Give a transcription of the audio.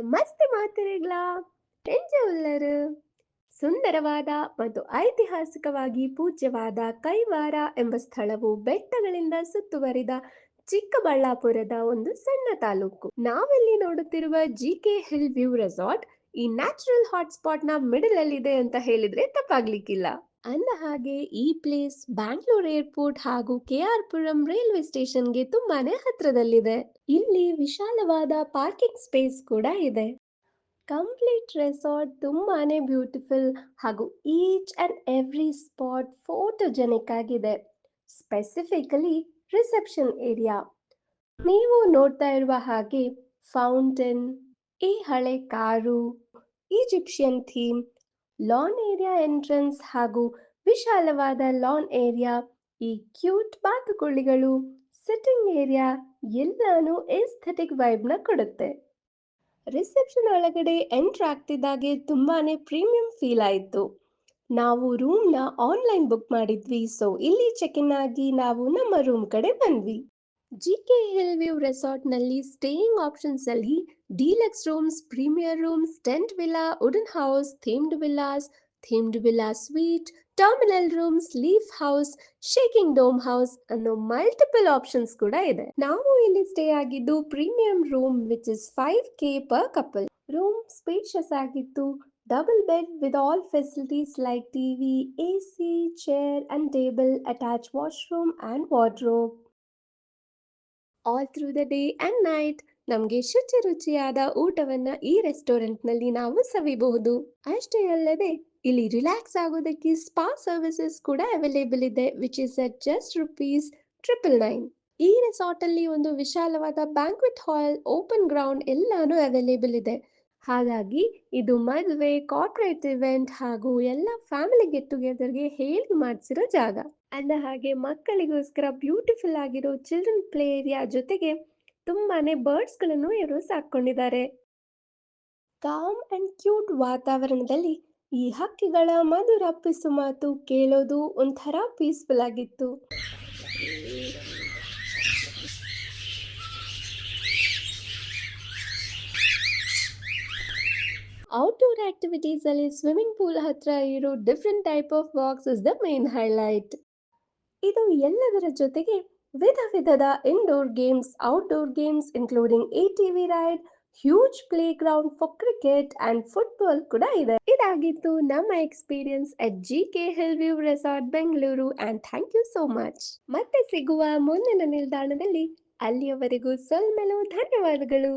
ನಮಸ್ತೆ ಮಾತರಿಗಳ ಎಂಜುಲ್ಲರು ಸುಂದರವಾದ ಮತ್ತು ಐತಿಹಾಸಿಕವಾಗಿ ಪೂಜ್ಯವಾದ ಕೈವಾರ ಎಂಬ ಸ್ಥಳವು ಬೆಟ್ಟಗಳಿಂದ ಸುತ್ತುವರಿದ ಚಿಕ್ಕಬಳ್ಳಾಪುರದ ಒಂದು ಸಣ್ಣ ತಾಲೂಕು. ನಾವಿಲ್ಲಿ ನೋಡುತ್ತಿರುವ ಜಿಕೆ ಹಿಲ್ ವ್ಯೂ ರೆಸಾರ್ಟ್ ಈ ನ್ಯಾಚುರಲ್ ಹಾಟ್ಸ್ಪಾಟ್ ನ ಮಿಡಲ್ ಅಲ್ಲಿ ಇದೆ ಅಂತ ಹೇಳಿದ್ರೆ ತಪ್ಪಾಗ್ಲಿಕ್ಕಿಲ್ಲ. ಅಂದ ಹಾಗೆ ಈ ಪ್ಲೇಸ್ ಬ್ಯಾಂಗ್ಳೂರ್ ಏರ್ಪೋರ್ಟ್ ಹಾಗೂ ಕೆಆರ್ ಪುರಂ ರೈಲ್ವೆ ಸ್ಟೇಷನ್ಗೆ ತುಂಬಾನೇ ಹತ್ರದಲ್ಲಿದೆ. ಇಲ್ಲಿ ವಿಶಾಲವಾದ ಪಾರ್ಕಿಂಗ್ ಸ್ಪೇಸ್ ಕೂಡ ಇದೆ. ಕಂಪ್ಲೀಟ್ ರೆಸಾರ್ಟ್ ತುಂಬಾನೇ ಬ್ಯೂಟಿಫುಲ್ ಹಾಗೂ each and every spot photogenic ಆಗಿದೆ. ಸ್ಪೆಸಿಫಿಕಲಿ ರಿಸೆಪ್ಷನ್ ಏರಿಯಾ ನೀವು ನೋಡ್ತಾ ಇರುವ ಹಾಗೆ ಫೌಂಟೇನ್, ಈ ಹಳೆ car, Egyptian theme, lawn area entrance ಹಾಗೂ ವಿಶಾಲವಾದ ಲಾನ್ ಏರಿಯಾ, ಈ ಕ್ಯೂಟ್ ಬಾತುಕೋಳಿಗಳು, ಸಿಟ್ಟಿಂಗ್ ಏರಿಯಾ ಎಲ್ಲಾನು ಎಸ್ಥೆಟಿಕ್ ವೈಬ್ನ ಕೊಡುತ್ತೆ. ರಿಸೆಪ್ಷನ್ ಒಳಗಡೆ ಎಂಟ್ರ್ ಆಗ್ತಿದ್ದಾಗೆ ತುಂಬಾನೇ ಪ್ರೀಮಿಯಂ ಫೀಲ್ ಆಯಿತು. ನಾವು ರೂಮ್ನ ಆನ್ಲೈನ್ ಬುಕ್ ಮಾಡಿದ್ವಿ, ಸೊ ಇಲ್ಲಿ ಚೆಕ್ ಇನ್ ಆಗಿ ನಾವು ನಮ್ಮ ರೂಮ್ ಕಡೆ ಬಂದ್ವಿ. ಜಿಕೆ ಹಿಲ್ ವ್ಯೂ ರೆಸಾರ್ಟ್ನಲ್ಲಿ ಸ್ಟೇಯಿಂಗ್ ಆಪ್ಷನ್ಸ್ ಅಲ್ಲಿ deluxe rooms, premier rooms, tent villa, wooden house, themed villa suite, terminal rooms, leaf house, shaking dome house ಅನ್ನೋ ಮಲ್ಟಿಪಲ್ ಆಪ್ಷನ್ಸ್ ಕೂಡ ಇದೆ. ನಾವು ಇಲ್ಲಿ ಸ್ಟೇ ಆಗಿದ್ದು premium room which is 5K per couple. ರೂಮ್ spacious ಆಗಿತ್ತು. Double bed with all facilities like TV, AC, chair and table, attached washroom and wardrobe. All through the day and night ನಮಗೆ ಶುಚಿ ರುಚಿಯಾದ ಊಟವನ್ನ ಈ ರೆಸ್ಟೋರೆಂಟ್ನಲ್ಲಿ ನಾವು ಸವಿಬಹುದು. ಅಷ್ಟೇ ಅಲ್ಲದೆ ಇಲ್ಲಿ ರಿಲ್ಯಾಕ್ಸ್ ಆಗೋದಕ್ಕೆ ಸ್ಪಾ ಸರ್ವಿಸಸ್ ಕೂಡ ಅವೈಲೇಬಲ್ ಇದೆ, ವಿಚ್ ಇಸ್ ಅಟ್ ಜಸ್ಟ್ ₹999. ಈ ರೆಸಾರ್ಟ್ ಅಲ್ಲಿ ಒಂದು ವಿಶಾಲವಾದ ಬ್ಯಾಂಕ್ವೆಟ್ ಹಾಲ್, ಓಪನ್ ಗ್ರೌಂಡ್ ಎಲ್ಲಾನು ಅವೈಲೇಬಲ್ ಇದೆ. ಹಾಗಾಗಿ ಇದು ಮದುವೆ, ಕಾರ್ಪೊರೇಟ್ ಇವೆಂಟ್ ಹಾಗೂ ಎಲ್ಲ ಫ್ಯಾಮಿಲಿ ಗೆಟ್ ಟುಗೆದರ್ಗೆ ಹೇಳಿ ಮಾಡಿಸಿರೋ ಜಾಗ. ಅಂದ ಹಾಗೆ ಮಕ್ಕಳಿಗೋಸ್ಕರ ಬ್ಯೂಟಿಫುಲ್ ಆಗಿರೋ ಚಿಲ್ಡ್ರನ್ ಪ್ಲೇ ಏರಿಯಾ ಜೊತೆಗೆ ತುಂಬಾನೇ ಬರ್ಡ್ಸ್ ಗಳನ್ನು ಇವರು ಸಾಕೊಂಡಿದ್ದಾರೆ. ಕಾಮ್ ಅಂಡ್ ಕ್ಯೂಟ್ ವಾತಾವರಣದಲ್ಲಿ ಈ ಹಕ್ಕಿಗಳ ಮಧುರ ಪಿಸು ಮಾತು ಕೇಳೋದು ಒಂಥರ ಪೀಸ್ಫುಲ್ ಆಗಿತ್ತು. ಔಟ್ಡೋರ್ ಆಕ್ಟಿವಿಟೀಸ್ ಅಲ್ಲಿ ಸ್ವಿಮ್ಮಿಂಗ್ ಪೂಲ್ ಹತ್ರ ಇರೋ different type of walks is the main highlight. ಇದು ಎಲ್ಲದರ ಜೊತೆಗೆ ವಿಧದ indoor games, outdoor games including ATV ride, huge playground for cricket and football ಕೂಡ ಇದೆ. ಇದಾಗಿತ್ತು ನಮ್ಮ experience at GK hill view resort Bengaluru and thank you so much. ಮತ್ತೆ ಸಿಗುವ ಮುಂದಿನ ನಿಲ್ದಾಣದಲ್ಲಿ. ಅಲ್ಲಿಯವರೆಗೂ ಸೊಲ್ಮೆಲು ಧನ್ಯವಾದಗಳು.